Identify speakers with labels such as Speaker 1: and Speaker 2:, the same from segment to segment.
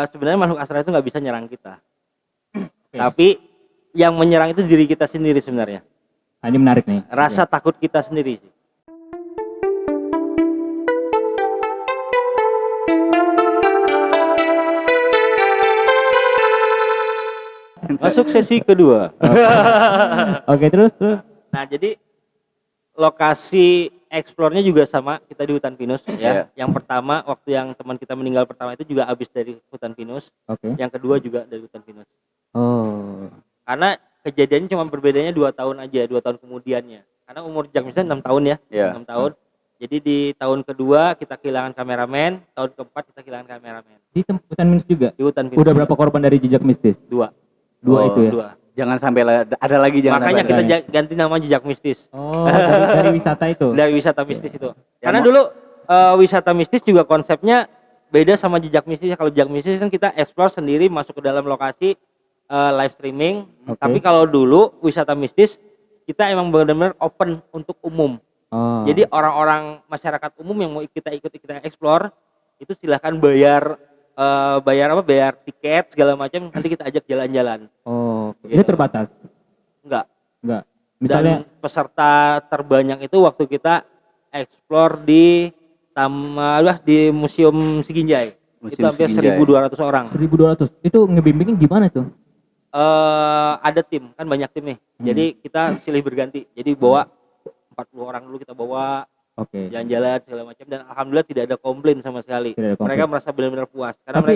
Speaker 1: Sebenarnya makhluk astral itu nggak bisa nyerang kita.
Speaker 2: Oke.
Speaker 1: Tapi yang menyerang itu diri kita sendiri sebenarnya.
Speaker 2: Nah, ini menarik nih.
Speaker 1: Rasa takut kita sendiri sih. Masuk sesi kedua.
Speaker 2: Oke, terus.
Speaker 1: Nah, jadi lokasi eksplornya juga sama, kita di hutan pinus ya. Yang pertama waktu yang teman kita meninggal pertama itu juga habis dari hutan pinus.
Speaker 2: Oke.
Speaker 1: Yang kedua juga dari hutan pinus.
Speaker 2: Oh.
Speaker 1: Karena kejadiannya cuma berbedanya 2 tahun aja, 2 tahun kemudiannya. Karena umur Jack misalnya 6 tahun ya, 6 tahun. Jadi di tahun kedua kita kehilangan kameramen, tahun keempat kita kehilangan kameramen.
Speaker 2: Di hutan minus juga?
Speaker 1: Di hutan pinus.
Speaker 2: Udah berapa korban dari jejak mistis?
Speaker 1: 2.
Speaker 2: Itu ya?
Speaker 1: 2.
Speaker 3: Jangan sampai ada lagi, jangan
Speaker 1: Makanya
Speaker 3: sampai
Speaker 1: kita
Speaker 2: ada.
Speaker 1: ganti nama jejak mistis.
Speaker 2: Oh, dari wisata itu?
Speaker 1: Dari wisata mistis itu. Karena dulu wisata mistis juga konsepnya beda sama jejak mistis. Kalau jejak mistis kan kita explore sendiri, masuk ke dalam lokasi, live streaming.
Speaker 2: Oke.
Speaker 1: Tapi kalau dulu wisata mistis kita emang benar-benar open untuk umum.
Speaker 2: Oh.
Speaker 1: Jadi orang-orang masyarakat umum yang mau kita explore itu silahkan bayar bayar tiket segala macam, nanti kita ajak jalan-jalan.
Speaker 2: Oh,
Speaker 1: Gitu.
Speaker 2: itu terbatas?
Speaker 1: Enggak.
Speaker 2: Misalnya
Speaker 1: Dan peserta terbanyak itu waktu kita explore di Museum Siginjai. Itu hampir 1.200 orang.
Speaker 2: 1.200. Itu ngebimbingin gimana tuh?
Speaker 1: Ada tim, kan banyak tim nih. Jadi kita silih berganti. Jadi bawa 40 orang dulu, kita bawa
Speaker 2: Oke.
Speaker 1: jalan-jalan segala macam, dan alhamdulillah tidak ada komplain sama sekali.
Speaker 2: Tidak ada komplain.
Speaker 1: Mereka merasa benar-benar puas. Karena
Speaker 2: Tapi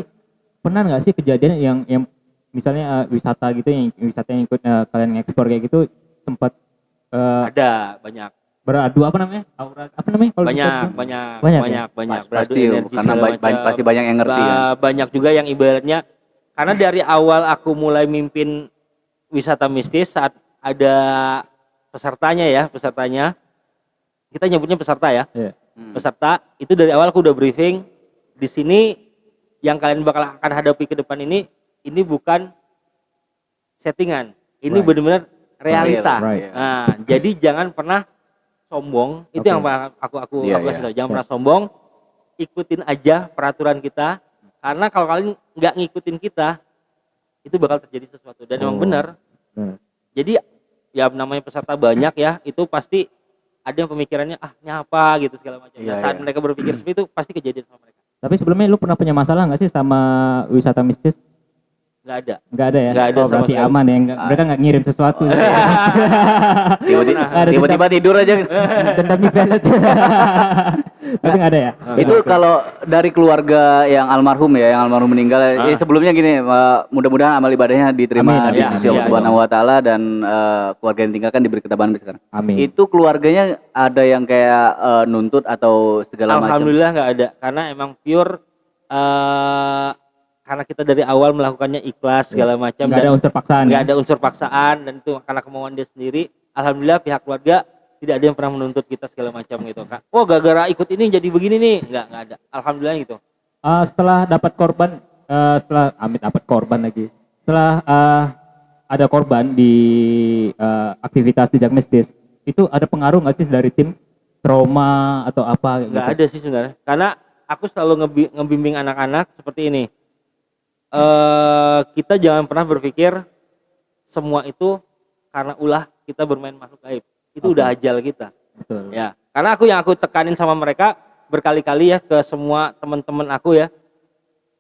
Speaker 2: pernah nggak sih kejadian yang misalnya wisata gitu, yang ikut kalian ekspor kayak gitu, sempat
Speaker 1: ada banyak.
Speaker 2: beradu apa namanya? Aura apa namanya? Kalau bisa disebut?
Speaker 1: Banyak.
Speaker 3: Pasti,
Speaker 1: Beradu energi
Speaker 3: karena
Speaker 1: segala macam.
Speaker 3: pasti banyak yang ngerti kan.
Speaker 1: Banyak juga yang ibaratnya, karena dari awal aku mulai mimpin wisata mistis, saat ada pesertanya, kita nyebutnya peserta ya.
Speaker 2: Iya.
Speaker 1: Peserta itu dari awal aku udah briefing, di sini yang kalian bakal akan hadapi ke depan ini bukan settingan, ini
Speaker 2: Right.
Speaker 1: benar-benar realita.
Speaker 2: Right.
Speaker 1: Nah, jadi jangan pernah sombong. Itu
Speaker 2: Oke.
Speaker 1: yang aku
Speaker 3: Iya,
Speaker 1: kasih tahu. Jangan
Speaker 2: Iya.
Speaker 1: pernah sombong, ikutin aja peraturan kita, karena kalau kalian nggak ngikutin kita, itu bakal terjadi sesuatu. Dan emang benar. Jadi ya namanya peserta banyak ya, itu pasti ada yang pemikirannya nyapa gitu segala macam.
Speaker 3: Iya,
Speaker 1: Saat
Speaker 3: iya.
Speaker 1: mereka berpikir seperti itu pasti kejadian sama mereka.
Speaker 2: Tapi sebelumnya lu pernah punya masalah nggak sih sama wisata mistis?
Speaker 1: Nggak ada.
Speaker 2: Nggak ada ya?
Speaker 1: Nggak ada
Speaker 2: Oh,
Speaker 1: sama
Speaker 2: berarti
Speaker 1: sekali.
Speaker 2: aman ya? Mereka nggak ngirim sesuatu.
Speaker 3: Tiba-tiba tidur aja.
Speaker 2: Dendam balet. Tapi nggak ada ya?
Speaker 3: Itu kalau dari keluarga yang almarhum meninggal, sebelumnya gini, mudah-mudahan amal ibadahnya diterima
Speaker 2: Amin,
Speaker 3: di sisi Allah
Speaker 1: amin.
Speaker 3: Subhanahu wa taala, dan keluarga yang tinggalkan diberi ketabahan sekarang.
Speaker 2: Amin.
Speaker 3: Itu keluarganya ada yang kayak nuntut atau segala macam?
Speaker 1: Alhamdulillah nggak ada, karena emang pure karena kita dari awal melakukannya ikhlas segala macam,
Speaker 2: Nggak ada unsur paksaan.
Speaker 1: nggak
Speaker 2: Ya?
Speaker 1: ada unsur paksaan, dan itu karena kemauan dia sendiri. Alhamdulillah pihak keluarga tidak ada yang pernah menuntut kita segala macam gitu, Kak. Oh, gara-gara ikut ini jadi begini nih. Nggak ada. Alhamdulillah gitu.
Speaker 2: Setelah dapat korban, setelah Amit dapat korban lagi, setelah ada korban di aktivitas jejak mistis, itu ada pengaruh nggak sih dari tim, trauma atau apa?
Speaker 1: Nggak ada sih sebenarnya, karena aku selalu ngebimbing anak-anak seperti ini. Kita jangan pernah berpikir semua itu karena ulah kita bermain makhluk gaib. Itu udah ajal kita.
Speaker 2: Betul.
Speaker 1: Ya, karena aku tekanin sama mereka berkali-kali ya, ke semua teman-teman aku ya.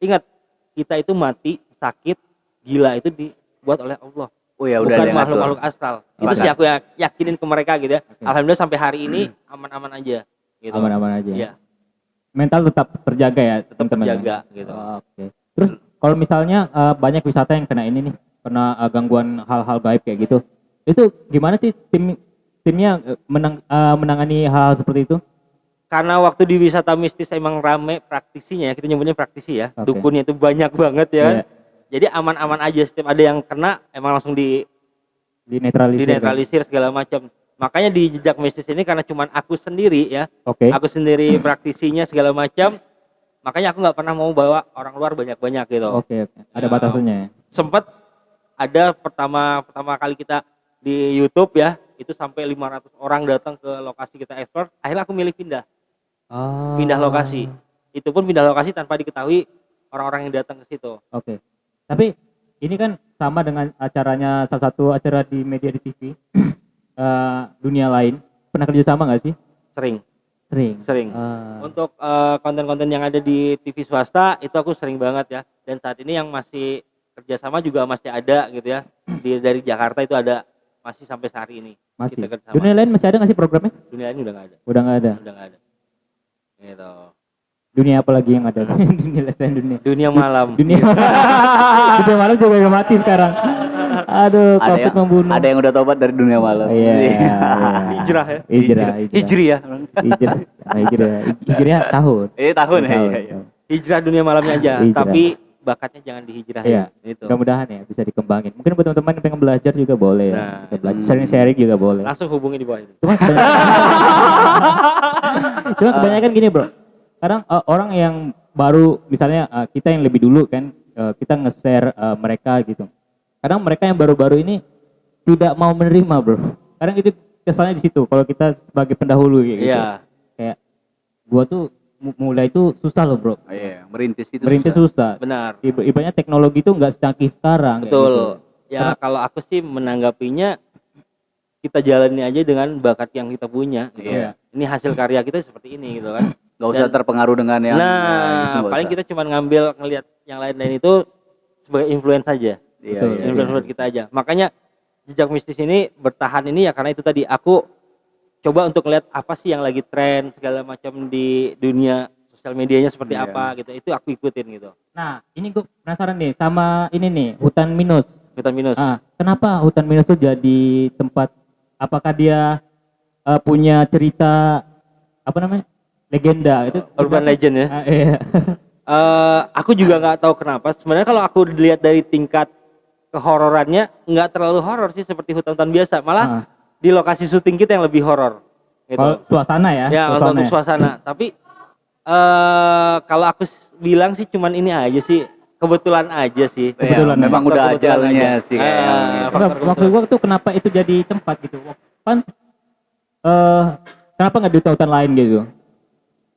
Speaker 1: Ingat, kita itu mati, sakit, gila itu dibuat oleh Allah.
Speaker 3: Oh ya, udah
Speaker 1: Bukan
Speaker 3: ada yang ngatur.
Speaker 1: makhluk-makhluk astral. Itu sih aku yakinin ke mereka gitu ya.
Speaker 2: Oke.
Speaker 1: Alhamdulillah sampai hari ini aman-aman aja gitu.
Speaker 2: Aman-aman aja.
Speaker 1: Iya,
Speaker 2: Mental tetap terjaga ya,
Speaker 1: tetap
Speaker 2: teman-teman.
Speaker 1: terjaga gitu.
Speaker 2: Oke. Terus kalau misalnya banyak wisata yang kena ini nih, kena gangguan hal-hal gaib kayak gitu, itu gimana sih timnya menangani hal seperti itu?
Speaker 1: Karena waktu di wisata mistis emang rame praktisinya ya, kita nyebutnya praktisi ya.
Speaker 2: Oke.
Speaker 1: Dukunnya itu banyak banget ya kan.
Speaker 2: Iya.
Speaker 1: Jadi aman-aman aja, setiap ada yang kena emang langsung
Speaker 2: Dinetralisir.
Speaker 1: segala macam. Makanya di jejak mistis ini karena cuman aku sendiri ya,
Speaker 2: Oke.
Speaker 1: aku sendiri praktisinya segala macam, makanya aku nggak pernah mau bawa orang luar banyak-banyak gitu.
Speaker 2: Oke. Ada batasannya ya.
Speaker 1: Sempat ada pertama kali kita di YouTube ya, itu sampai 500 orang datang ke lokasi kita explore. Akhirnya aku milih pindah lokasi. Itu pun pindah lokasi tanpa diketahui orang-orang yang datang ke situ.
Speaker 2: Oke. Tapi ini kan sama dengan acaranya salah satu acara di media di TV dunia lain. Pernah kerja sama nggak sih?
Speaker 1: Sering.
Speaker 2: Sering.
Speaker 1: Untuk konten-konten yang ada di TV swasta itu aku sering banget ya. Dan saat ini yang masih kerjasama juga masih ada gitu ya. Dari Jakarta itu ada masih sampai hari ini.
Speaker 2: Masih.
Speaker 1: Kita kerjasama.
Speaker 2: Dunia lain masih ada nggak sih programnya?
Speaker 1: Dunia ini udah nggak ada.
Speaker 2: Udah nggak ada.
Speaker 1: Udah nggak ada. Gitu.
Speaker 2: Dunia apa lagi yang ada? Dunia selain dunia.
Speaker 1: Dunia malam.
Speaker 2: Dunia malam juga udah mati sekarang. Aduh,
Speaker 3: Ada
Speaker 2: COVID
Speaker 3: yang,
Speaker 2: membunuh.
Speaker 3: ada yang udah tobat dari dunia malam.
Speaker 2: Iya.
Speaker 1: Hijrah ya.
Speaker 3: Hijri ya.
Speaker 2: Hijrah tahun.
Speaker 3: Tahun ya. Iya.
Speaker 1: Hijrah dunia malamnya aja.
Speaker 2: Hijrah.
Speaker 1: Tapi bakatnya jangan dihijrahin.
Speaker 2: Iya.
Speaker 1: Gitu.
Speaker 2: Mudah-mudahan ya bisa dikembangin. Mungkin buat teman-teman yang pengen belajar juga boleh.
Speaker 1: Nah,
Speaker 2: Bisa belajar sharing-sharing juga boleh.
Speaker 1: Langsung hubungi di bawah itu.
Speaker 2: Cuma kebanyakan gini, Bro. Sekarang orang yang baru misalnya kita yang lebih dulu kan kita nge-share mereka gitu. Kadang mereka yang baru-baru ini tidak mau menerima, Bro. Kadang itu kesannya di situ kalau kita sebagai pendahulu gitu.
Speaker 1: Iya.
Speaker 2: Kayak gua tuh mulai itu susah loh, Bro.
Speaker 3: Iya, merintis itu.
Speaker 2: Merintis susah.
Speaker 1: Benar.
Speaker 2: Ibaratnya teknologi itu nggak secanggih sekarang. kayak
Speaker 1: Betul.
Speaker 2: gitu.
Speaker 1: Ya kalau aku sih menanggapinya kita jalani aja dengan bakat yang kita punya. Gitu.
Speaker 3: Iya.
Speaker 1: Ini hasil karya kita seperti ini gitu kan.
Speaker 3: Gak usah
Speaker 1: Dan-
Speaker 3: terpengaruh dengan yang
Speaker 1: Nah, paling kita cuma ngambil ngelihat yang lain-lain itu sebagai influence saja.
Speaker 3: Iya,
Speaker 2: Betul.
Speaker 3: iya,
Speaker 1: Influence
Speaker 3: iya.
Speaker 1: buat kita aja. Makanya jejak mistis ini bertahan ini ya karena itu tadi aku coba untuk lihat apa sih yang lagi tren segala macam di dunia sosial medianya seperti
Speaker 3: Iya.
Speaker 1: apa gitu. Itu aku ikutin gitu.
Speaker 2: Nah, ini gue penasaran nih sama ini nih, hutan minus.
Speaker 1: Hutan minus.
Speaker 2: Kenapa hutan minus itu jadi tempat? Apakah dia punya cerita apa namanya? Legenda itu?
Speaker 1: Urban legend ya.
Speaker 2: Iya.
Speaker 1: Aku juga nggak tahu kenapa. Sebenarnya kalau aku dilihat dari tingkat kehororannya nggak terlalu horor sih seperti hutan-hutan biasa. Malah di lokasi syuting kita yang lebih horor. Gitu.
Speaker 2: Kalau suasana ya?
Speaker 1: Ya untuk suasana. Tapi kalau aku bilang sih cuman ini aja sih. Kebetulan aja sih.
Speaker 2: Kebetulan
Speaker 3: Ya, memang
Speaker 1: Faktor
Speaker 3: udah
Speaker 1: kebetulan
Speaker 3: ajalnya
Speaker 1: aja.
Speaker 3: sih kayak
Speaker 1: Ah,
Speaker 3: gitu.
Speaker 1: faktor
Speaker 2: Maksud gua tuh kenapa itu jadi tempat gitu? Kan kenapa nggak di hutan lain gitu?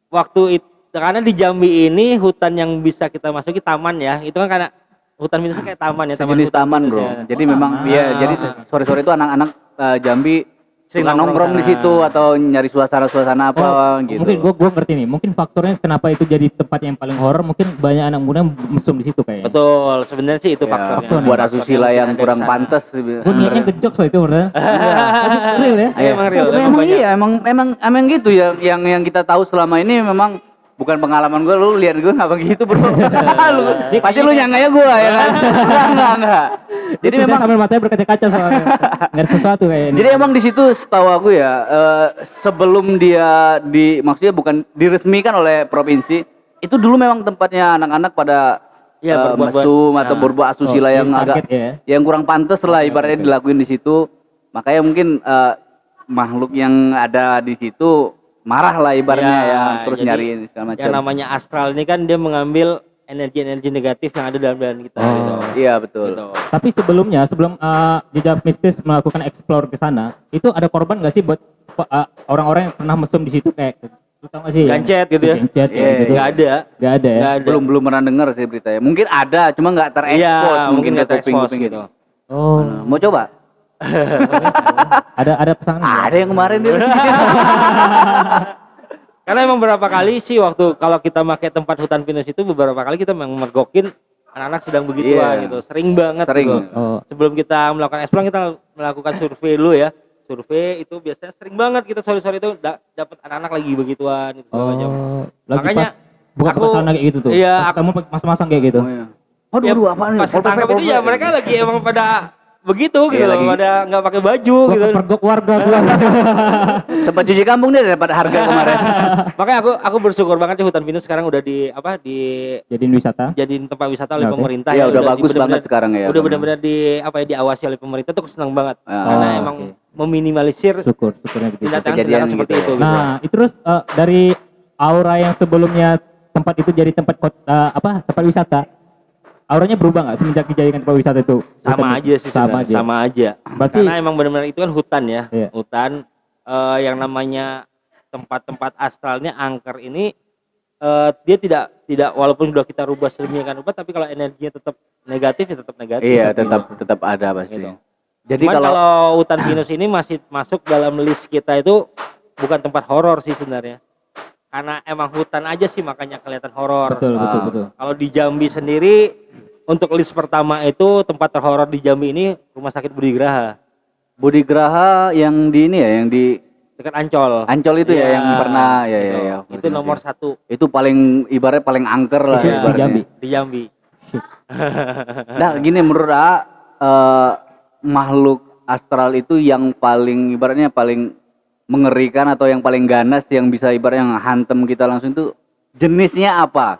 Speaker 1: Waktu itu karena di Jambi ini hutan yang bisa kita masuki taman ya. Itu kan karena hutan minusnya kayak taman ya.
Speaker 3: Sejenis
Speaker 1: hutan
Speaker 3: taman,
Speaker 1: minus
Speaker 3: Bro.
Speaker 1: ya.
Speaker 3: Jadi
Speaker 2: Oh,
Speaker 3: memang
Speaker 2: taman.
Speaker 3: ya jadi sore-sore itu anak-anak Jambi
Speaker 1: Sering
Speaker 3: suka
Speaker 1: nongkrong
Speaker 3: nongkrong di
Speaker 1: sana.
Speaker 3: situ atau nyari suasana-suasana apa gitu.
Speaker 2: Mungkin gua ngerti nih. Mungkin faktornya kenapa itu jadi tempat yang paling horor, mungkin banyak anak muda yang mesum di situ kayaknya.
Speaker 1: Betul, sebenarnya sih itu
Speaker 3: Ya,
Speaker 1: faktornya.
Speaker 3: buat
Speaker 1: Faktornya
Speaker 3: asusila
Speaker 1: mungkin
Speaker 3: yang
Speaker 1: ada
Speaker 3: kurang
Speaker 1: di sana.
Speaker 3: pantas.
Speaker 2: Gue niatnya gejok soal itu bener. Real ya?
Speaker 1: Iya, emang real, emang
Speaker 3: Memang
Speaker 1: banyak.
Speaker 3: iya, emang gitu ya. Yang kita tahu selama ini memang bukan pengalaman gue, lu lihat gue nggak begitu bro. Pasti lu nyangkanya gue ya kan? Enggak. Jadi memang
Speaker 2: sambil matanya berkaca-kaca soalnya. Nggak ada sesuatu kayaknya.
Speaker 3: Jadi emang di situ setahu aku ya, sebelum dia maksudnya bukan diresmikan oleh provinsi, itu dulu memang tempatnya anak-anak pada
Speaker 1: Iya, berbuat-
Speaker 3: mesum atau
Speaker 1: nah.
Speaker 3: berbuat asusila yang
Speaker 2: target
Speaker 3: agak
Speaker 2: ya.
Speaker 3: yang kurang pantas lah ibaratnya dilakuin di situ. Makanya mungkin makhluk yang ada di situ marah lah ibaratnya ya, terus
Speaker 1: jadi
Speaker 3: nyariin segala macam.
Speaker 1: yang namanya astral ini kan dia mengambil energi-energi negatif yang ada dalam badan kita gitu.
Speaker 3: Iya betul.
Speaker 1: Gitu.
Speaker 2: Tapi sebelum jejak mistis melakukan explore ke sana, itu ada korban nggak sih buat orang-orang yang pernah mesum di situ kayak lu tau nggak sih?
Speaker 1: Gancet gitu ya.
Speaker 2: Gancet
Speaker 3: Iya,
Speaker 2: gitu.
Speaker 1: Nggak ada.
Speaker 2: Nggak ada ya.
Speaker 1: Nggak ada.
Speaker 3: Belum pernah dengar sih beritanya. Mungkin ada, cuma nggak
Speaker 1: Iya,
Speaker 3: terekspos
Speaker 1: mungkin nggak
Speaker 3: ke
Speaker 1: terekspos
Speaker 3: kuping-kuping
Speaker 1: gitu.
Speaker 2: Oh.
Speaker 3: Mau coba?
Speaker 2: Ada pesanan nggak?
Speaker 3: Ada yang kemarin dia.
Speaker 1: Karena emang beberapa kali sih waktu kalau kita pakai tempat hutan pinus itu beberapa kali kita memang mergokin anak-anak sedang begituan
Speaker 3: Iya.
Speaker 1: gitu. Sering banget
Speaker 3: Sering.
Speaker 1: gitu.
Speaker 2: Oh.
Speaker 1: Sebelum kita melakukan explore kita melakukan survei dulu ya. Survei itu biasanya sering banget kita sore-sore itu dapat anak-anak lagi begituan gitu segala macam.
Speaker 2: Lagi
Speaker 1: Makanya
Speaker 2: pas buka
Speaker 1: aku-
Speaker 2: sana kayak gitu tuh.
Speaker 1: iya,
Speaker 2: Pas
Speaker 1: aku-
Speaker 2: kamu masang-masang kayak gitu.
Speaker 3: Oh, iya. Aduh, apaan nih?
Speaker 1: Pas ketangkap itu ya mereka lagi emang pada begitu gitu
Speaker 3: Iya,
Speaker 1: loh,
Speaker 3: lagi.
Speaker 1: pada nggak pakai baju
Speaker 2: Gua
Speaker 1: gitu.
Speaker 2: kepergok warga gua.
Speaker 3: Sempat cuci kampung dia dapat harga kemarin.
Speaker 1: Makanya aku bersyukur banget ya hutan pinus sekarang udah
Speaker 2: Jadiin wisata.
Speaker 1: jadiin tempat wisata oleh
Speaker 2: Oke.
Speaker 1: pemerintah
Speaker 3: Iya, udah
Speaker 1: di-
Speaker 3: bagus
Speaker 1: bener-bener-
Speaker 3: banget sekarang ya.
Speaker 1: udah benar-benar diawasi oleh pemerintah tuh aku senang banget
Speaker 3: Ah,
Speaker 1: karena
Speaker 2: oke.
Speaker 1: emang meminimalisir
Speaker 2: Syukurnya begitu.
Speaker 1: tindakan
Speaker 3: kejadian
Speaker 1: seperti
Speaker 3: gitu.
Speaker 1: itu gitu.
Speaker 2: Nah, itu terus dari aura yang sebelumnya tempat itu jadi tempat tempat wisata. Auranya berubah nggak semenjak dijadikan tempat wisata itu?
Speaker 1: sama
Speaker 2: Hutan-
Speaker 1: aja sih
Speaker 2: sama
Speaker 1: sebenarnya,
Speaker 2: aja.
Speaker 1: sama aja.
Speaker 2: Berarti
Speaker 1: Karena emang benar-benar itu kan hutan ya,
Speaker 2: Iya.
Speaker 1: hutan yang namanya tempat-tempat astralnya angker ini dia tidak walaupun sudah kita rubah sedemikian rupa, tapi kalau energinya tetap negatif ya tetap negatif.
Speaker 3: Iya, tetap ada pasti.
Speaker 1: Gitu.
Speaker 3: Jadi
Speaker 1: Cuman
Speaker 3: kalau
Speaker 1: kalau hutan pinus ini masih masuk dalam list kita itu bukan tempat horor sih sebenarnya. Karena emang hutan aja sih makanya kelihatan horor.
Speaker 2: Betul.
Speaker 1: Kalau di Jambi sendiri untuk list pertama itu tempat terhoror di Jambi ini Rumah Sakit Budi Graha.
Speaker 3: Budi Graha yang di ini ya, yang di
Speaker 1: Dekat Ancol.
Speaker 3: Ancol itu ya,
Speaker 1: Iya,
Speaker 3: yang pernah ya
Speaker 1: gitu.
Speaker 3: ya.
Speaker 1: Itu nomor 1.
Speaker 3: Itu paling ibaratnya paling angker lah
Speaker 2: Itu di
Speaker 3: ibaratnya.
Speaker 2: Jambi.
Speaker 1: Di Jambi.
Speaker 3: Nah, gini menurut makhluk astral itu yang paling ibaratnya paling mengerikan atau yang paling ganas yang bisa ibaratnya hantem kita langsung itu jenisnya apa?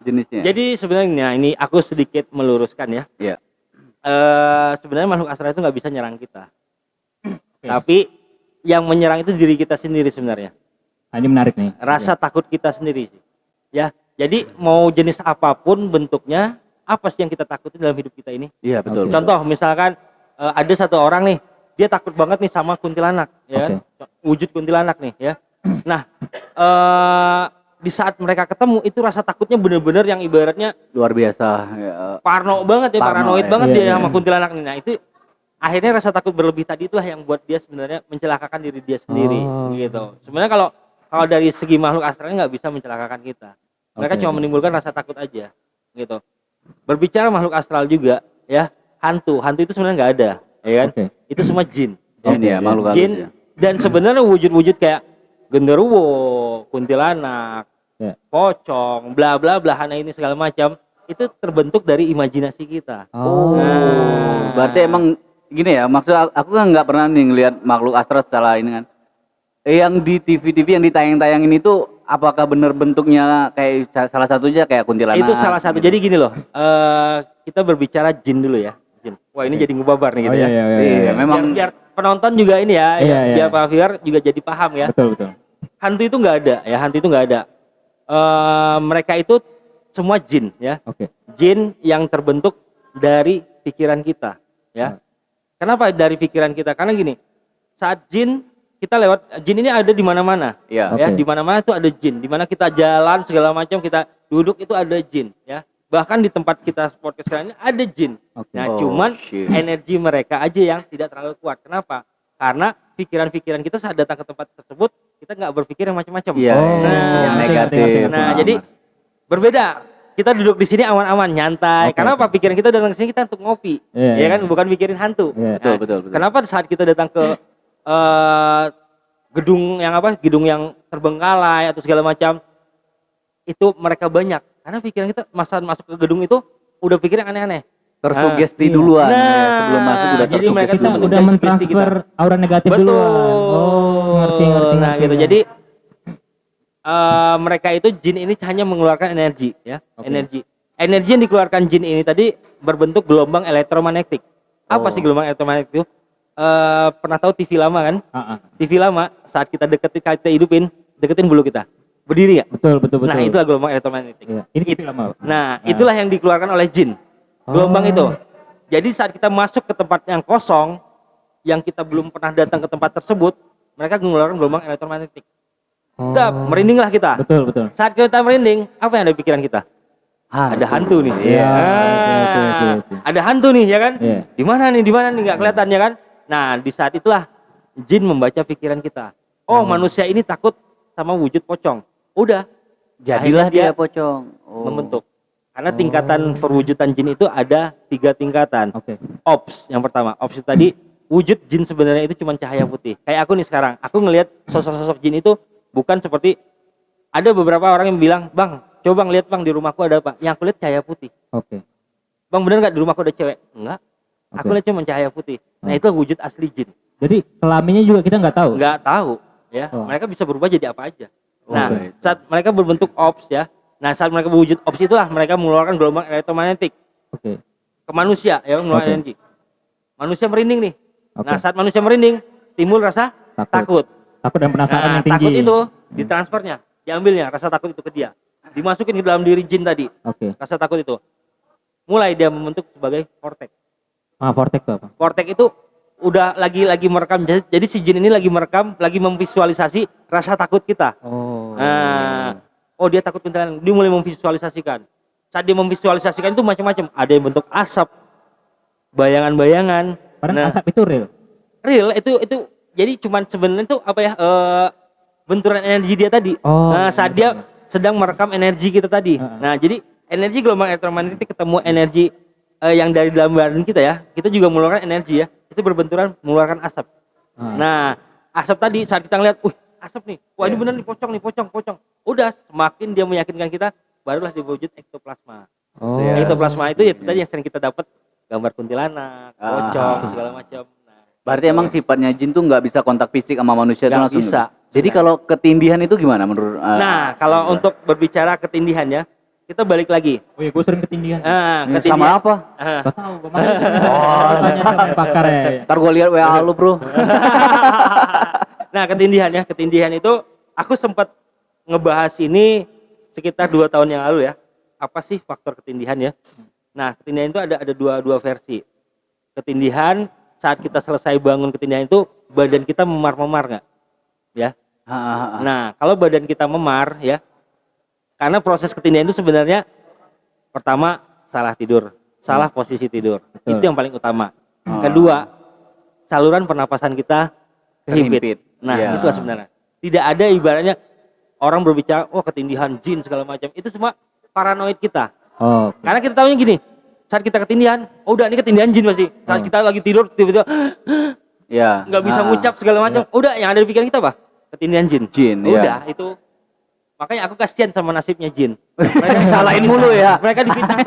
Speaker 3: Jenisnya.
Speaker 1: Jadi sebenarnya ini aku sedikit meluruskan ya.
Speaker 3: Iya.
Speaker 1: Sebenarnya makhluk astral itu nggak bisa nyerang kita. Tapi yang menyerang itu diri kita sendiri sebenarnya.
Speaker 2: Ini menarik nih.
Speaker 1: Rasa takut kita sendiri sih. Ya. Jadi mau jenis apapun bentuknya, apa sih yang kita takutin dalam hidup kita ini?
Speaker 3: Iya, betul.
Speaker 2: Oke.
Speaker 1: Contoh misalkan ada satu orang nih, dia takut banget nih sama kuntilanak, ya kan? Wujud kuntilanak nih, ya. Nah, di saat mereka ketemu itu rasa takutnya bener-bener yang ibaratnya
Speaker 3: Luar biasa ya.
Speaker 1: parno banget ya,
Speaker 3: Parno,
Speaker 1: paranoid
Speaker 3: ya.
Speaker 1: banget
Speaker 2: Iya,
Speaker 1: dia
Speaker 2: iya.
Speaker 1: sama kuntilanak nih. Nah, itu akhirnya rasa takut berlebih tadi itulah yang buat dia sebenarnya mencelakakan diri dia sendiri,
Speaker 2: Oh.
Speaker 1: gitu. Sebenarnya kalau dari segi makhluk astralnya nggak bisa mencelakakan kita. Mereka
Speaker 2: Oke.
Speaker 1: cuma menimbulkan rasa takut aja, gitu. Berbicara makhluk astral juga, ya, hantu itu sebenarnya nggak ada, ya kan?
Speaker 2: Oke.
Speaker 1: Itu semua jin.
Speaker 3: Jin
Speaker 2: Oke,
Speaker 3: ya,
Speaker 2: ya.
Speaker 3: makhluk halus
Speaker 1: Jin
Speaker 3: ya.
Speaker 1: dan sebenarnya wujud-wujud kayak genderuwo, kuntilanak,
Speaker 2: Ya.
Speaker 1: pocong, bla bla belahana ini segala macam itu terbentuk dari imajinasi kita.
Speaker 2: Oh.
Speaker 1: Nah.
Speaker 3: Berarti emang gini ya, maksud aku kan nggak pernah nih ngelihat makhluk astral secara ini kan. Yang di TV-TV yang ditayang-tayangin itu apakah bener bentuknya kayak salah satunya kayak kuntilanak?
Speaker 1: Itu salah satu.
Speaker 3: gitu?
Speaker 1: Jadi gini loh, kita berbicara jin dulu ya. Jin. Wah ini
Speaker 2: Oke.
Speaker 1: jadi ngebabar nih gitu
Speaker 2: Oh,
Speaker 1: ya.
Speaker 2: iya.
Speaker 3: Iya, memang
Speaker 1: Biar penonton juga ini ya,
Speaker 2: Iya, iya.
Speaker 1: biar Pak Fiar juga jadi paham ya.
Speaker 2: Betul.
Speaker 1: Hantu itu nggak ada ya, hantu itu nggak ada. Mereka itu semua jin ya.
Speaker 2: Oke.
Speaker 1: Jin yang terbentuk dari pikiran kita ya. Kenapa dari pikiran kita? Karena gini, saat jin kita lewat jin ini ada di mana-mana.
Speaker 3: Iya.
Speaker 1: Ya,
Speaker 2: Oke.
Speaker 1: di mana-mana tuh ada jin. Di mana kita jalan segala macam, kita duduk itu ada jin ya. Bahkan di tempat kita podcast sekarang ini ada jin.
Speaker 2: Oke.
Speaker 1: Nah,
Speaker 3: Oh,
Speaker 1: cuman
Speaker 3: shit.
Speaker 1: energi mereka aja yang tidak terlalu kuat. Kenapa? Karena pikiran-pikiran kita saat datang ke tempat tersebut, kita nggak berpikir yang macam-macam.
Speaker 3: Iya,
Speaker 2: Oh,
Speaker 3: yang
Speaker 1: ngerti,
Speaker 3: negatif.
Speaker 1: Nah, jadi berbeda. Kita duduk di sini aman-aman, nyantai.
Speaker 2: Oke,
Speaker 1: Karena apa?
Speaker 2: oke.
Speaker 1: Pikiran kita datang ke sini kita untuk ngopi.
Speaker 2: Iya,
Speaker 1: Ya
Speaker 2: iya.
Speaker 1: kan, bukan mikirin hantu.
Speaker 2: Iya.
Speaker 3: Betul, betul.
Speaker 1: Kenapa saat kita datang ke gedung yang terbengkalai atau segala macam itu mereka banyak karena pikiran kita masa masuk ke gedung itu udah pikir yang aneh-aneh.
Speaker 3: Tersugesti
Speaker 2: Iya.
Speaker 3: duluan ya.
Speaker 1: Nah,
Speaker 3: Sebelum masuk udah
Speaker 1: jadi mereka
Speaker 3: tersugesti.
Speaker 2: Kita
Speaker 1: tuh
Speaker 2: udah
Speaker 1: sugesti
Speaker 2: mentransfer aura negatif
Speaker 1: Betul.
Speaker 2: duluan. Oh, ngerti.
Speaker 1: Nah, gitu. Jadi mereka itu jin ini hanya mengeluarkan energi ya,
Speaker 2: Oke.
Speaker 1: Energi yang dikeluarkan jin ini tadi berbentuk gelombang elektromagnetik. Apa
Speaker 3: Oh.
Speaker 1: sih gelombang elektromagnetik itu? Pernah tahu TV lama kan? TV lama saat kita kita hidupin, deketin bulu kita. Berdiri ya?
Speaker 2: Betul.
Speaker 1: Nah, itulah gelombang elektromagnetik.
Speaker 2: Iya. Ini kita lama.
Speaker 1: Nah, itulah yang dikeluarkan oleh jin. Gelombang
Speaker 2: Oh.
Speaker 1: itu. Jadi saat kita masuk ke tempat yang kosong, yang kita belum pernah datang ke tempat tersebut, mereka mengeluarkan gelombang elektromagnetik.
Speaker 2: Oh.
Speaker 1: Udah, merindinglah kita.
Speaker 2: Betul.
Speaker 1: Saat kita merinding, apa yang ada di pikiran kita? Ada hantu nih.
Speaker 2: Iya.
Speaker 1: Ah,
Speaker 2: Iya.
Speaker 1: ada hantu nih, ya kan?
Speaker 2: Iya.
Speaker 1: Di mana nih? Nggak kelihatan ya kan? Nah, di saat itulah jin membaca pikiran kita. Oh, manusia ini takut sama wujud pocong. Udah,
Speaker 3: Jadilah
Speaker 1: akhirnya
Speaker 3: dia pocong. Oh.
Speaker 1: membentuk. Karena tingkatan perwujudan jin itu ada 3 tingkatan.
Speaker 2: Oke.
Speaker 1: Ops yang pertama, ops itu tadi wujud jin sebenarnya itu cuma cahaya putih. Kayak aku nih sekarang, aku ngelihat sosok-sosok jin itu bukan seperti ada beberapa orang yang bilang, "Bang, coba ngeliat Bang di rumahku ada apa?" Yang aku lihat cahaya putih.
Speaker 2: Oke.
Speaker 1: "Bang, bener nggak di rumahku ada cewek?" Enggak. Aku
Speaker 2: Oke.
Speaker 1: lihat cuma cahaya putih. Nah, itu wujud asli jin.
Speaker 2: Jadi kelaminnya juga kita nggak tahu.
Speaker 1: Nggak tahu, ya.
Speaker 2: Oh.
Speaker 1: Mereka bisa berubah jadi apa aja. Nah,
Speaker 3: Oke.
Speaker 1: saat mereka berbentuk ops ya. Nah, saat mereka berwujud ops itulah mereka mengeluarkan gelombang elektromagnetik
Speaker 2: Oke.
Speaker 1: ke manusia ya, mengeluarkan
Speaker 2: Oke.
Speaker 1: energi. Manusia merinding nih.
Speaker 2: Oke.
Speaker 1: Nah, saat manusia merinding, timbul rasa takut.
Speaker 2: Takut dan penasaran
Speaker 1: Nah,
Speaker 2: yang tinggi.
Speaker 1: takut itu ditransfernya, diambilnya rasa takut itu ke dia. Dimasukin ke dalam diri jin tadi,
Speaker 2: Oke.
Speaker 1: rasa takut itu. Mulai dia membentuk sebagai vortex.
Speaker 2: Vortex itu apa?
Speaker 1: Vortex itu udah lagi merekam. Jadi si jin ini lagi merekam, lagi memvisualisasi rasa takut kita.
Speaker 2: Oh.
Speaker 1: Nah, oh dia takut kuntilanak, dia mulai memvisualisasikan. Saat dia memvisualisasikan itu macam-macam, ada yang bentuk asap, bayangan-bayangan.
Speaker 2: Padahal asap itu real.
Speaker 1: Real itu jadi cuman sebenarnya itu apa ya, benturan energi dia tadi.
Speaker 2: Oh,
Speaker 1: Nah, saat dia sedang merekam energi kita tadi. Nah, jadi energi gelombang elektromagnetik ketemu energi yang dari dalam badan kita ya, kita juga mengeluarkan energi ya, itu berbenturan mengeluarkan asap. Nah, asap tadi saat kita ngeliat, asap nih, wah ini bener nih, pocong. Udah, semakin dia meyakinkan kita, barulah diwujud ektoplasma. Ektoplasma itu ya tadi yang sering kita dapat, gambar kuntilanak, pocong, segala macam. Nah,
Speaker 3: berarti emang sifatnya jin tuh nggak bisa kontak fisik sama manusia itu
Speaker 1: nggak
Speaker 3: langsung.
Speaker 1: bisa.
Speaker 3: Jadi kalau ketindihan itu gimana menurut?
Speaker 1: Nah, kalau untuk berbicara ketindihan ya, kita balik lagi.
Speaker 2: Oh iya, gue sering ketindihan.
Speaker 3: Sama apa?
Speaker 2: Gak tau, gue makanya tanya sama pakar ya.
Speaker 3: Ntar gue lihat WA lu bro.
Speaker 1: Nah, ketindihan itu aku sempat ngebahas ini sekitar 2 tahun yang lalu ya. Apa sih faktor ketindihan ya? Nah, ketindihan itu ada dua versi. Ketindihan saat kita selesai bangun ketindihan itu badan kita memar-memar nggak? Ya. Nah, kalau badan kita memar ya, karena proses ketindihan itu sebenarnya pertama salah tidur, salah posisi tidur.
Speaker 2: Betul.
Speaker 1: Itu yang paling utama. Kedua, saluran pernapasan kita kehimpit. Nah, itu sebenarnya. Tidak ada ibaratnya orang berbicara, oh ketindihan jin segala macam. Itu semua paranoid kita. Karena kita tahunya gini, saat kita ketindihan, oh udah ini ketindihan jin pasti. Saat kita lagi tidur tiba-tiba nggak bisa ngucap segala macam. Udah, yang ada di pikiran kita apa? Ketindihan jin. Udah, itu. Makanya aku kasihan sama nasibnya jin.
Speaker 3: Mereka disalahin mulu ya.
Speaker 1: Mereka difitnah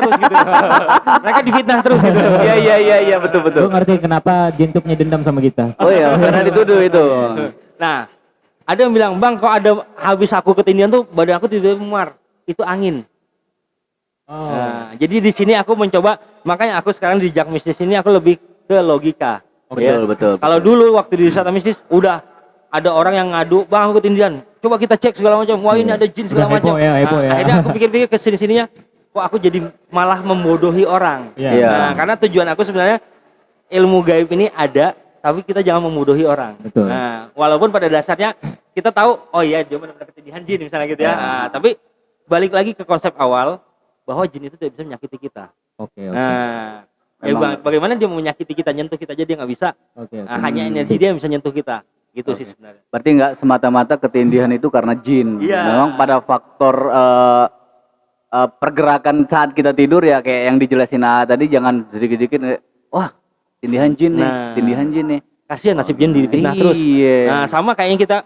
Speaker 1: terus gitu.
Speaker 3: Iya betul.
Speaker 2: Gue ngerti kenapa jin tuh punya dendam sama kita.
Speaker 3: Oh iya, karena dituduh itu.
Speaker 1: Nah, ada yang bilang, "Bang, kok ada habis aku ketindihan tuh badan aku tiba-tiba memar." Itu angin. Nah, jadi di sini aku mencoba, makanya aku sekarang di Jak Mistis ini aku lebih ke logika.
Speaker 3: Betul.
Speaker 1: Kalau dulu waktu di wisata mistis udah ada orang yang ngadu, "Bang, aku ketindihan." Coba kita cek segala macam. Wah, ini ada jin segala macam.
Speaker 2: Heboh ya.
Speaker 1: Akhirnya aku pikir-pikir ke sini-sininya, kok aku jadi malah membodohi orang. Nah, karena tujuan aku sebenarnya ilmu gaib ini ada, tapi kita jangan membodohi orang.
Speaker 2: Betul.
Speaker 1: Nah, walaupun pada dasarnya kita tahu, oh iya dia benar-benar ketindihan jin misalnya gitu ya. Nah, tapi balik lagi ke konsep awal bahwa jin itu tidak bisa menyakiti kita.
Speaker 2: Oke.
Speaker 1: Nah, bagaimana dia mau menyakiti kita, nyentuh kita aja dia nggak bisa. Nah, hanya energi dia yang bisa nyentuh kita. Gitu sih sebenarnya.
Speaker 3: Berarti nggak semata-mata ketindihan itu karena jin. Memang pada faktor pergerakan saat kita tidur ya kayak yang dijelasin tadi, jangan sedikit-sedikit wah tindihan jin nih.
Speaker 1: Kasihan nasib jin difitnah terus. Nah, sama kayak yang kita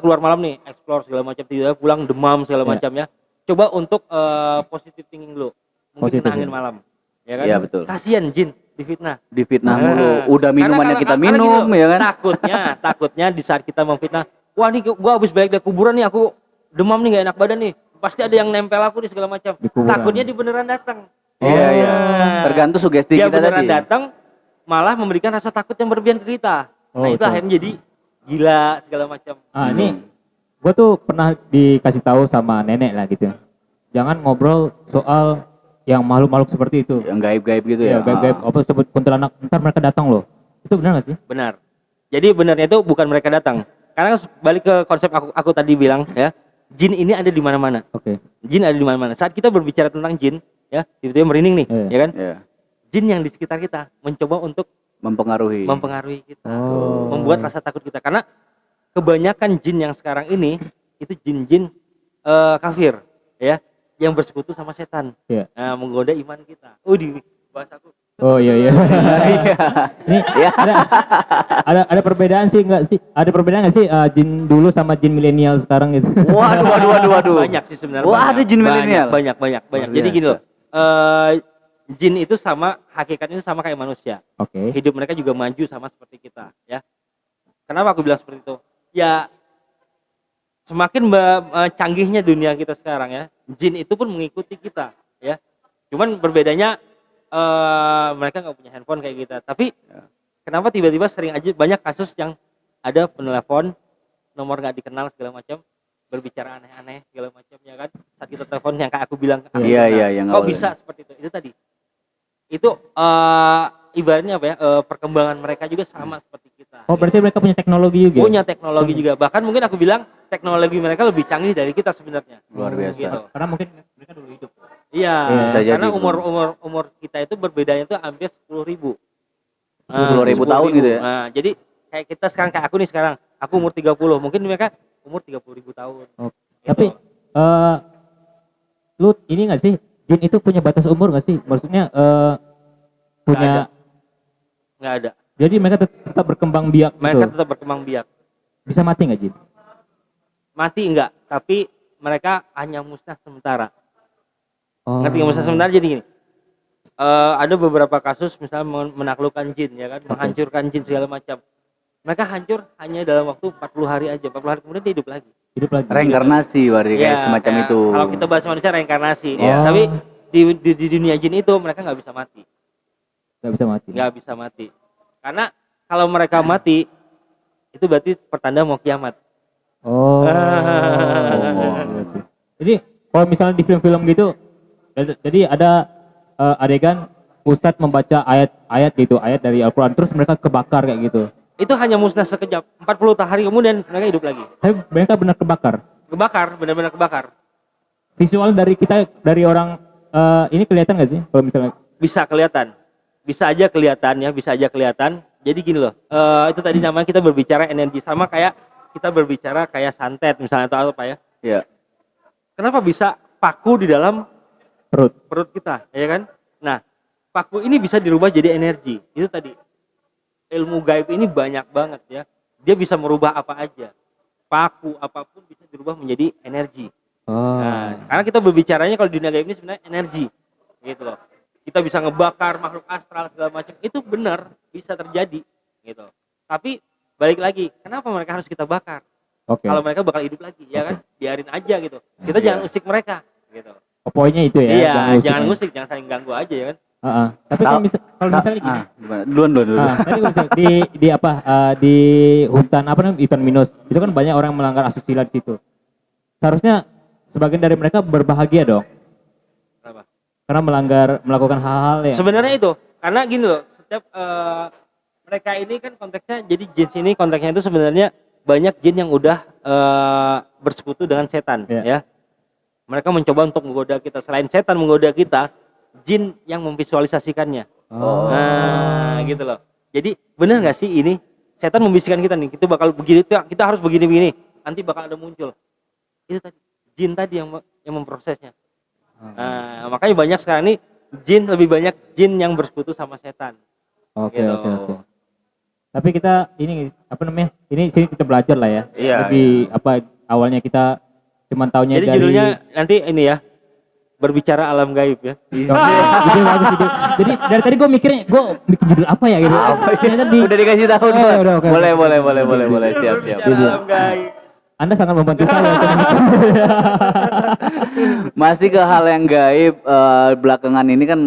Speaker 1: keluar malam nih, explore segala macam, tiba-tiba pulang demam segala macam ya. Coba untuk positive thinking dulu. Mungkin kena angin malam. Ya kan? Iya, betul. Kasihan jin difitnah mulu. Udah minumannya kita minum gitu, ya kan? Takutnya di saat kita memfitnah, wah nih gua habis balik dari kuburan nih, aku demam nih, gak enak badan nih. Pasti ada yang nempel aku nih segala macam. Takutnya di beneran datang.
Speaker 3: Iya. Tergantung sugesti kita tadi.
Speaker 1: Dia beneran datang malah memberikan rasa takut yang berlebihan ke kita. Nah, itu akhirnya jadi gila segala macam.
Speaker 2: Ini gua tuh pernah dikasih tahu sama nenek lah gitu. Jangan ngobrol soal yang makhluk-makhluk seperti itu,
Speaker 3: yang gaib-gaib gitu ya.
Speaker 2: Gaib-gaib apa sebut kuntilanak, ntar mereka datang loh. Itu benar nggak sih?
Speaker 1: Benar. Jadi benarnya itu bukan mereka datang. Karena balik ke konsep aku tadi bilang ya, jin ini ada di mana-mana. Jin ada di mana-mana. Saat kita berbicara tentang jin, ya, tiba-tiba merinding nih, ya kan? Jin yang di sekitar kita mencoba untuk mempengaruhi kita, membuat rasa takut kita. Karena kebanyakan jin yang sekarang ini itu jin-jin kafir, ya, yang bersekutu sama setan, menggoda iman kita. Di bahasaku.
Speaker 2: Iya. Ini ada perbedaan sih nggak sih? Ada perbedaan nggak sih jin dulu sama jin milenial sekarang gitu?
Speaker 1: Waduh. Banyak sih sebenarnya.
Speaker 3: Wah, ada jin milenial.
Speaker 1: Banyak. Jadi gini loh. Jin itu sama, hakikatnya sama kayak manusia. Hidup mereka juga maju sama seperti kita, ya. Kenapa aku bilang seperti itu? Ya, semakin canggihnya dunia kita sekarang ya, jin itu pun mengikuti kita, ya. Cuman berbedanya mereka nggak punya handphone kayak kita. Tapi kenapa tiba-tiba sering aja banyak kasus yang ada penelepon nomor nggak dikenal segala macam, berbicara aneh-aneh segala macam, ya kan? Saat kita telepon yang kayak aku bilang,
Speaker 3: yang
Speaker 1: kok bisa seperti itu? Itu tadi. Itu ibaratnya apa ya? Perkembangan mereka juga sama seperti kita. kita.
Speaker 2: Oh, berarti mereka punya teknologi juga.
Speaker 1: Punya teknologi juga. Bahkan mungkin aku bilang teknologi mereka lebih canggih dari kita sebenarnya.
Speaker 3: Luar biasa.
Speaker 1: Gitu.
Speaker 2: Karena mungkin mereka dulu hidup.
Speaker 1: Iya,
Speaker 3: Bisa jadi,
Speaker 1: karena
Speaker 3: bro.
Speaker 1: umur kita itu berbedanya itu hampir 10.000.
Speaker 3: 10.000 tahun gitu ya.
Speaker 1: Nah, jadi kayak kita sekarang, kayak aku nih sekarang, aku umur 30, mungkin mereka umur 30.000 tahun.
Speaker 2: Oh.
Speaker 1: Gitu.
Speaker 2: Tapi lu ini nggak sih, jin itu punya batas umur nggak sih? Maksudnya punya.
Speaker 1: Nggak ada.
Speaker 2: Jadi mereka tetap berkembang biak
Speaker 1: Mereka
Speaker 2: gitu.
Speaker 1: tetap berkembang biak.
Speaker 2: Bisa mati nggak jin?
Speaker 1: Mati enggak, tapi mereka hanya musnah sementara.
Speaker 2: Oh.
Speaker 1: Ngerti nggak musnah sementara? Jadi gini, ada beberapa kasus misalnya menaklukkan jin, ya kan, menghancurkan jin segala macam. Mereka hancur hanya dalam waktu 40 hari aja. 40 hari kemudian dia hidup lagi.
Speaker 2: Hidup lagi.
Speaker 3: Reinkarnasi berarti kayak
Speaker 1: Ya,
Speaker 3: semacam
Speaker 1: kayak
Speaker 3: itu.
Speaker 1: kalau kita bahas manusia reinkarnasi,
Speaker 2: Iya.
Speaker 1: tapi di dunia jin itu mereka nggak bisa mati.
Speaker 2: Nggak bisa mati.
Speaker 1: Nggak bisa mati. Karena kalau mereka mati, itu berarti pertanda mau kiamat.
Speaker 2: Oh. Iya sih. Jadi kalau misalnya di film-film gitu, jadi ada adegan Ustadz membaca ayat-ayat gitu, ayat dari Al-Quran, terus mereka kebakar kayak gitu.
Speaker 1: Itu hanya musnah sekejap. 40 hari kemudian mereka hidup lagi.
Speaker 2: Tapi mereka benar kebakar.
Speaker 1: Kebakar, benar-benar kebakar.
Speaker 2: Visual dari kita, dari orang ini kelihatan nggak sih? Kalau misalnya
Speaker 1: Bisa kelihatan. Bisa aja kelihatan ya, bisa aja kelihatan. Jadi gini loh, itu tadi namanya kita berbicara energi, sama kayak kita berbicara kayak santet misalnya atau apa ya.
Speaker 3: Iya.
Speaker 1: Kenapa bisa paku di dalam
Speaker 2: perut.
Speaker 1: kita, ya kan? Nah, paku ini bisa dirubah jadi energi. Itu tadi. Ilmu gaib ini banyak banget ya. Dia bisa merubah apa aja. Paku apapun bisa dirubah menjadi energi.
Speaker 2: Oh.
Speaker 1: Nah, karena kita berbicaranya kalau di dunia gaib ini sebenarnya energi. Gitu loh. Kita bisa ngebakar makhluk astral segala macam. Itu benar bisa terjadi gitu. Tapi balik lagi, kenapa mereka harus kita bakar?
Speaker 2: Oke.
Speaker 1: Kalau mereka bakal hidup lagi, ya kan? Biarin aja gitu. Kita jangan usik mereka gitu.
Speaker 2: Oh, poinnya itu ya.
Speaker 1: Iya, jangan
Speaker 2: ya.
Speaker 1: ngusik, jangan saling ganggu aja ya kan.
Speaker 2: Tapi kalau misalnya gini,
Speaker 3: Gimana? Duluan.
Speaker 2: tadi gua bisa, di apa di hutan apa namanya, hutan Minus itu kan banyak orang yang melanggar asusila di situ. Seharusnya sebagian dari mereka berbahagia dong,
Speaker 1: Kenapa?
Speaker 2: karena melakukan hal-hal yang
Speaker 1: Sebenarnya itu, karena gini loh, setiap mereka ini kan konteksnya, jadi jin ini konteksnya itu sebenarnya banyak jin yang udah bersekutu dengan setan, ya. Mereka mencoba untuk menggoda kita. Selain setan menggoda kita, jin yang memvisualisasikannya.
Speaker 2: Oh.
Speaker 1: Nah, gitu loh. Jadi benar nggak sih ini? Setan membisikkan kita nih, kita bakal begini, kita harus begini-begini. Nanti bakal ada muncul. Itu tadi, jin tadi yang memprosesnya. Nah, makanya banyak sekarang ini lebih banyak jin yang bersekutu sama setan.
Speaker 2: Oke.
Speaker 1: Gitu.
Speaker 2: Tapi kita ini apa namanya? Ini sini kita belajar lah ya.
Speaker 3: Iya,
Speaker 2: Lebih apa awalnya kita cuman taunya
Speaker 1: Jadi
Speaker 2: dari
Speaker 1: judulnya nanti ini ya, berbicara alam gaib ya.
Speaker 2: Jadi bagus itu. Jadi dari tadi gue mikirnya, gue bikin judul apa ya gitu. Ternyata
Speaker 3: Udah dikasih tahu.
Speaker 2: udah, oke.
Speaker 3: Boleh. Siap.
Speaker 1: Berbicara alam gaib.
Speaker 2: Anda sangat membantu saya.
Speaker 3: Masih ke hal yang gaib, belakangan ini kan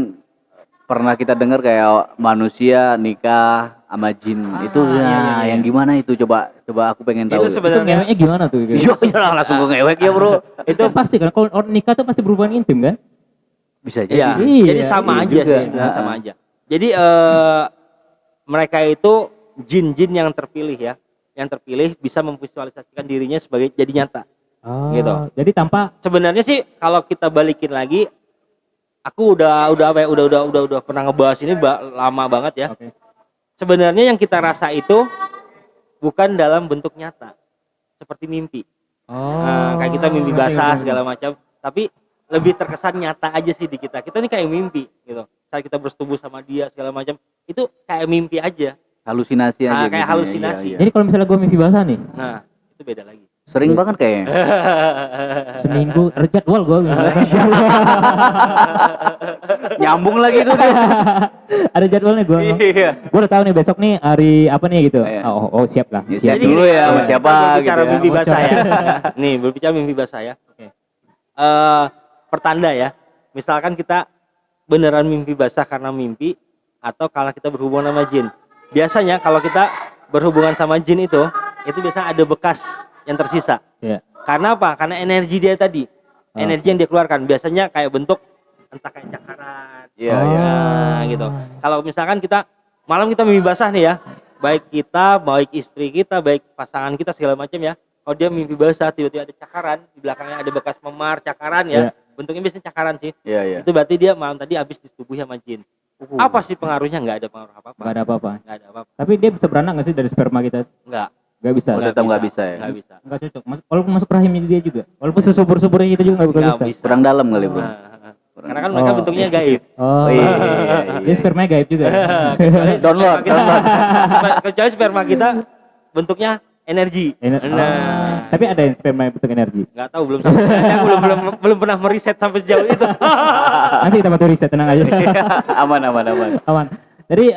Speaker 3: pernah kita dengar kayak manusia nikah sama jin. Itu
Speaker 2: iya.
Speaker 3: yang gimana itu, coba aku pengen tahu.
Speaker 1: Itu
Speaker 2: Itu
Speaker 1: sebenarnya
Speaker 2: ngeweknya gimana tuh?
Speaker 3: Iya, langsung ke ngewek ya, Bro.
Speaker 2: Itu pasti kan kalau orang nikah tuh pasti berhubungan intim kan?
Speaker 3: Bisa
Speaker 1: Iya,
Speaker 3: jadi.
Speaker 2: Iya,
Speaker 1: jadi sama
Speaker 3: iya
Speaker 1: aja
Speaker 3: juga.
Speaker 1: sih, sebenarnya sama aja. Jadi mereka itu jin-jin yang terpilih ya, yang terpilih bisa memvisualisasikan dirinya sebagai jadi nyata.
Speaker 2: Oh,
Speaker 1: Gitu.
Speaker 2: Jadi tanpa
Speaker 1: Sebenarnya sih kalau kita balikin lagi, aku udah apa ya, udah pernah ngebahas ini lama banget ya.
Speaker 2: Oke.
Speaker 1: Sebenarnya yang kita rasa itu bukan dalam bentuk nyata, seperti mimpi. Nah, kayak kita mimpi basah segala macam, tapi lebih terkesan nyata aja sih di kita. Kita ini kayak mimpi gitu. Saat kita bersetubuh sama dia segala macam, itu kayak mimpi aja.
Speaker 3: Halusinasi aja.
Speaker 1: Kayak
Speaker 3: gitu ya.
Speaker 1: halusinasi.
Speaker 3: Iya.
Speaker 2: Jadi kalau misalnya gue mimpi basah nih,
Speaker 1: Nah, itu beda lagi.
Speaker 3: Sering banget kayaknya.
Speaker 2: seminggu ada jadwal gue.
Speaker 3: Nyambung lagi tuh dia.
Speaker 2: Ada jadwalnya gue.
Speaker 3: Iya.
Speaker 2: Gue udah tahu nih besok nih hari apa nih gitu.
Speaker 3: Iya.
Speaker 2: Oh, siap lah.
Speaker 3: Ya,
Speaker 2: Siap.
Speaker 3: siap dulu ya sama siapa
Speaker 1: Berbicara
Speaker 3: gitu ya.
Speaker 1: mimpi basah ya.
Speaker 2: Bocor.
Speaker 1: Nih, berbicara mimpi basah ya.
Speaker 2: Oke.
Speaker 1: Pertanda ya. Misalkan kita beneran mimpi basah karena mimpi atau karena kita berhubungan sama jin. Biasanya kalau kita berhubungan sama jin itu biasanya ada bekas yang tersisa.
Speaker 2: Iya.
Speaker 1: Karena apa? Karena energi dia tadi. Energi yang dia keluarkan biasanya kayak bentuk entah kayak cakaran.
Speaker 3: Iya,
Speaker 2: Oh.
Speaker 3: iya.
Speaker 1: Nah, gitu. Kalau misalkan kita malam kita mimpi basah nih ya. baik kita, baik istri kita, baik pasangan kita segala macam ya. Kalau dia mimpi basah tiba-tiba ada cakaran, di belakangnya ada bekas memar cakaran ya. Bentuknya biasanya cakaran sih.
Speaker 3: Iya, iya.
Speaker 1: Itu berarti dia malam tadi habis disetubuhi sama jin. Apa sih pengaruhnya? Nggak ada pengaruh apa-apa.
Speaker 2: Nggak ada apa-apa.
Speaker 1: Nggak ada apa-apa.
Speaker 2: Tapi dia bisa beranak nggak sih dari sperma kita?
Speaker 1: Nggak.
Speaker 2: Nggak bisa.
Speaker 3: Oh, tetap nggak bisa ya?
Speaker 1: Nggak bisa.
Speaker 2: Nggak cocok. Walaupun masuk rahimnya dia juga. Walaupun sesubur-suburnya kita juga nggak
Speaker 1: Nggak
Speaker 2: bisa.
Speaker 1: bisa.
Speaker 3: Kurang dalam kali, Bro.
Speaker 1: Karena kan mereka bentuknya gaib.
Speaker 2: Oh,
Speaker 3: iya, iya, iya.
Speaker 2: Dia spermanya gaib juga.
Speaker 1: Kecuali
Speaker 3: Download,
Speaker 1: sperma kita- kecuali sperma kita bentuknya energi. Nah,
Speaker 2: Tapi ada yang sperma yang bentuk energi.
Speaker 1: nggak tahu belum sampai. Saya belum pernah meriset sampai sejauh itu.
Speaker 2: Nanti kita bantu riset, tenang aja.
Speaker 3: Aman, aman, aman.
Speaker 2: Aman. Jadi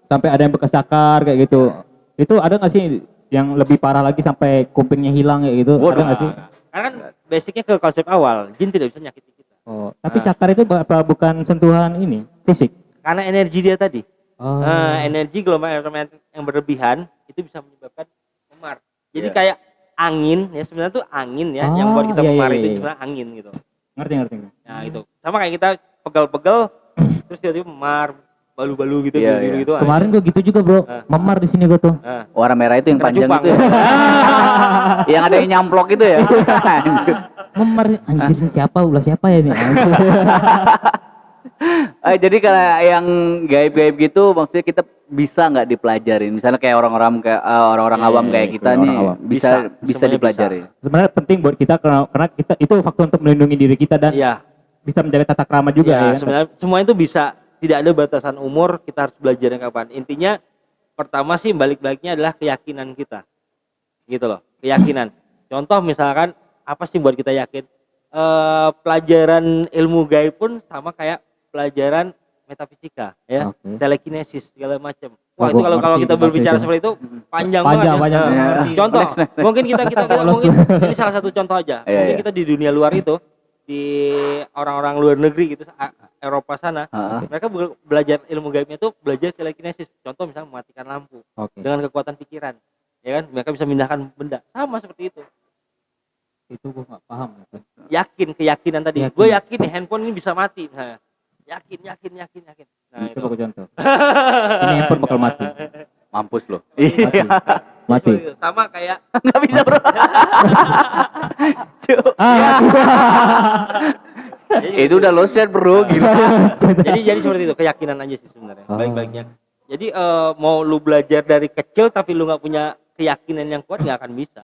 Speaker 2: sampai ada yang bekas cakar kayak gitu. Itu ada nggak sih yang lebih parah lagi sampai kupingnya hilang kayak gitu?
Speaker 3: Waduh.
Speaker 2: Ada nggak sih?
Speaker 1: Karena kan basicnya ke konsep awal, jin tidak bisa nyakiti kita.
Speaker 2: Oh, tapi cakar itu apa bukan sentuhan ini fisik?
Speaker 1: Karena energi dia tadi.
Speaker 2: Oh.
Speaker 1: Energi gelombang elektromagnetik yang berlebihan itu bisa menyebabkan memar. Jadi
Speaker 3: Iya.
Speaker 1: kayak angin ya, sebenarnya tuh angin ya yang buat kita
Speaker 2: iya,
Speaker 1: memar
Speaker 2: iya,
Speaker 1: itu
Speaker 2: iya.
Speaker 1: sebenarnya angin gitu.
Speaker 2: Ngerti.
Speaker 1: Nah, itu. Sama kayak kita pegel-pegel terus tiba-tiba memar, balu-balu gitu
Speaker 3: Iya,
Speaker 1: gitu,
Speaker 3: iya.
Speaker 1: gitu.
Speaker 2: Kemarin gua gitu juga, Bro. Memar di sini gua tuh.
Speaker 3: Warna merah itu yang
Speaker 1: Kena
Speaker 3: panjang
Speaker 1: cupang.
Speaker 3: itu ya? Yang ada yang nyamplok itu ya?
Speaker 2: Memar anjir ini siapa? Ulah siapa ya nih?
Speaker 3: Jadi kalau yang gaib-gaib gitu maksudnya kita bisa nggak dipelajarin? Misalnya kayak orang-orang orang-orang
Speaker 2: Iya,
Speaker 3: awam
Speaker 2: iya,
Speaker 3: kayak
Speaker 2: iya,
Speaker 3: kita
Speaker 2: orang
Speaker 3: nih
Speaker 2: awam.
Speaker 3: bisa
Speaker 1: Semuanya
Speaker 3: dipelajari.
Speaker 2: Sebenarnya penting buat kita karena kita itu faktor untuk melindungi diri kita dan
Speaker 1: Iya.
Speaker 2: bisa menjaga tata krama juga
Speaker 1: Ya,
Speaker 2: ya. kan?
Speaker 1: sebenarnya semua itu bisa, tidak ada batasan umur, kita harus belajarnya kapan. Intinya pertama sih balik-baliknya adalah keyakinan kita. Gitu loh, keyakinan. Contoh misalkan apa sih buat kita yakin? Pelajaran ilmu gaib pun sama kayak pelajaran metafisika ya,
Speaker 2: Oke.
Speaker 1: telekinesis segala macam.
Speaker 2: Oh,
Speaker 1: Wah, itu
Speaker 2: gua
Speaker 1: kalau
Speaker 2: ngerti
Speaker 1: kita
Speaker 2: itu
Speaker 1: berbicara
Speaker 2: bahasa
Speaker 1: seperti itu panjang
Speaker 2: Panjang,
Speaker 1: banget.
Speaker 2: panjang.
Speaker 1: Ya.
Speaker 3: Ya.
Speaker 2: Ngerti.
Speaker 1: Contoh,
Speaker 3: Next, next.
Speaker 1: mungkin kita mungkin ini salah satu contoh aja.
Speaker 3: Iya,
Speaker 1: Mungkin
Speaker 3: iya.
Speaker 1: kita di dunia luar itu di orang-orang luar negeri gitu, Eropa sana,
Speaker 3: Heeh.
Speaker 1: mereka belajar ilmu gaibnya itu belajar telekinesis. Contoh misalnya mematikan lampu
Speaker 2: Oke.
Speaker 1: dengan kekuatan pikiran, ya kan? Mereka bisa memindahkan benda, sama seperti itu.
Speaker 2: Itu gua nggak paham gitu.
Speaker 1: Keyakinan tadi.
Speaker 2: Yakin.
Speaker 1: Gue yakin nih handphone ini bisa mati. Nah, yakin. Nah,
Speaker 2: Coba gua contoh. Ini handphone bakal mati.
Speaker 3: Mampus loh.
Speaker 2: Mati. Mati.
Speaker 1: Seperti itu. Sama kayak
Speaker 3: Nggak bisa bro. Cuk. Itu udah lo set bro, gila.
Speaker 1: jadi seperti itu, keyakinan aja sih sebenarnya.
Speaker 2: Oh.
Speaker 1: Baik-baiknya. Jadi mau lu belajar dari kecil tapi lu nggak punya keyakinan yang kuat nggak akan bisa.